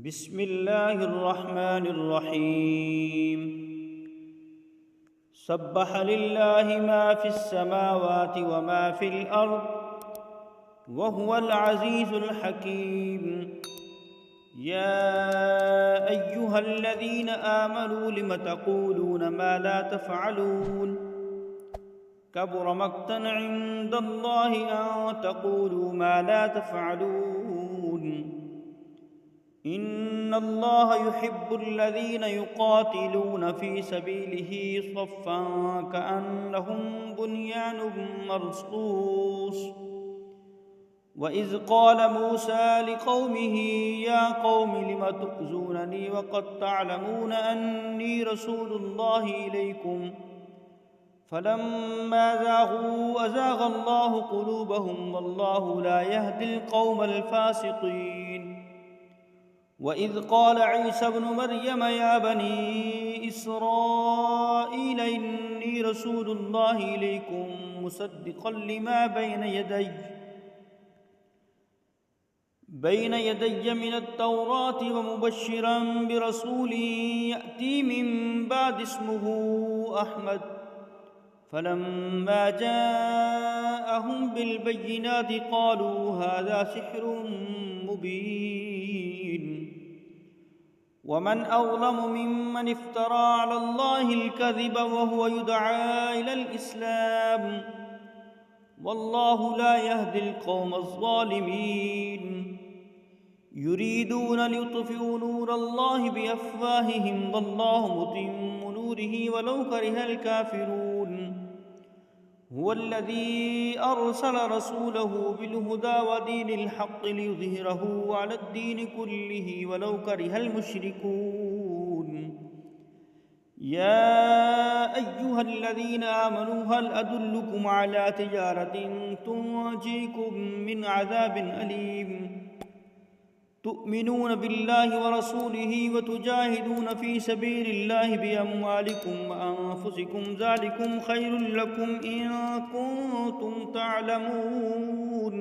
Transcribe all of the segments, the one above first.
बिस्मिल्लाहिर्रहमानिर्रहीम। सब्बह लिल्लाहि मा फिस समावाति व मा फिल अर्द व हुवल अज़ीज़ुल हकीम। या अय्युहल्लज़ीन आमनू लिम तक़ूलून मा ला तफ़अलून कबुर मक़्तन इंदल्लाहि अन तक़ूलू मा ला तफ़अलून। इन्नल्लाह युहिब्बुल्लज़ीन युक़ातिलून फ़ी सबीलिही सफ़्फ़न कअन्नहुम बुन्यानुम मरसूस। व इज़ क़ाल मूसा लिक़ौमिही या क़ौमि लिम तु'ज़ूननी वक़द तअलमून अन्नी रसूलुल्लाहि इलैकुम फलम्मा ज़ाग़ू अज़ाग़ल्लाहु क़ुलूबहुम वल्लाहु ला यहदिल क़ौमल फ़ासिक़ीन। वइज़ क़ाल ईसा इब्नु मर्यम या बनी इस्राईल इन्नी रसूलुल्लाहि इलैकुम मुसद्दिक़न लिमा बैन यदय्य मिनत-तौराति व मुबश्शिरन बिरसूलिन यअती मिन बअदि इस्मुहु अहमद। फलम्मा जाअहुम बिल-बय्यिनाति क़ालू हाज़ा सिह्रुम मुबीन। वमन अज़लमु मिम्मन इफ्तरा अलल्लाहिल कज़िब वहुव युदआ इलल इस्लाम वल्लाहु ला यहदिल क़ौमज़-ज़ालिमीन। युरीदून लियुत्फ़िऊ नूरल्लाहि बिअफ़वाहिहिम वल्लाहु मुतिम्मु नूरिही वलौ करिहल काफ़िरून। हुवल्लज़ी अरसल रसूलहु बिल-हुदा व दीनिल हक़्क़ि लियुज़हिरहु अलद्दीनि कुल्लिहि वलौ करिहल मुश्रिकून। या अय्युहल्लज़ीन आमनू हल अदुल्लुकुम अला तिजारतिन तुंजीकुम मिन अज़ाबिन अलीम। तु'मिनून बिल्लाहि व रसूलिहि व तुजाहिदून फ़ी सबीलिल्लाहि बिअम्वालिकुम व अन्फुसिकुम ज़ालिकुम खैरुल लकुम इन कुन्तुम तअलमून।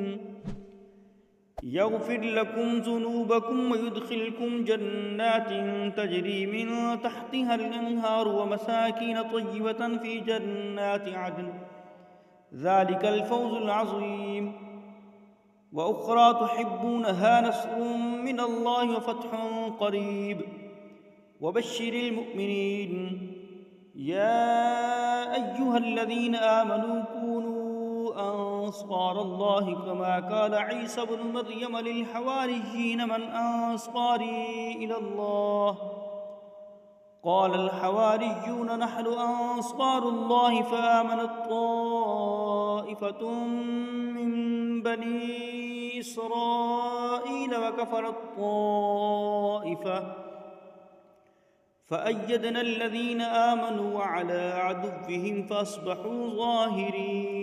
यग़फ़िर लकुम ज़ुनूबकुम व युदख़िलकुम जन्नातिन तजरी मिन तहतिहल अनहार व मसाकिन तय्यबतन फ़ी जन्नाति अदन ज़ालिकल फ़ौज़ुल अज़ीम। व उख़रा तुहिब्बूनहा नस्रुम मिनल्लाहि व फ़त्हुन क़रीब व बश्शिरिल मुअ्मिनीन। या अय्युहल्लज़ीन आमनू कूनू अंसारल्लाहि कमा क़ाल ईसा इब्नु मर्यम लिल हवारिय्यीन मन अंसारी इलल्लाह क़ालल हवारिय्यून नहनु अंसारुल्लाहि फ़आमनत ताइफ़तुम मिन बनी इस्राईल व कफ़रत ताइफ़ा फ़अय्यदना अल्लज़ीन आमनू अला अदुव्विहिम फ़अस्बहू ज़ाहिरीन।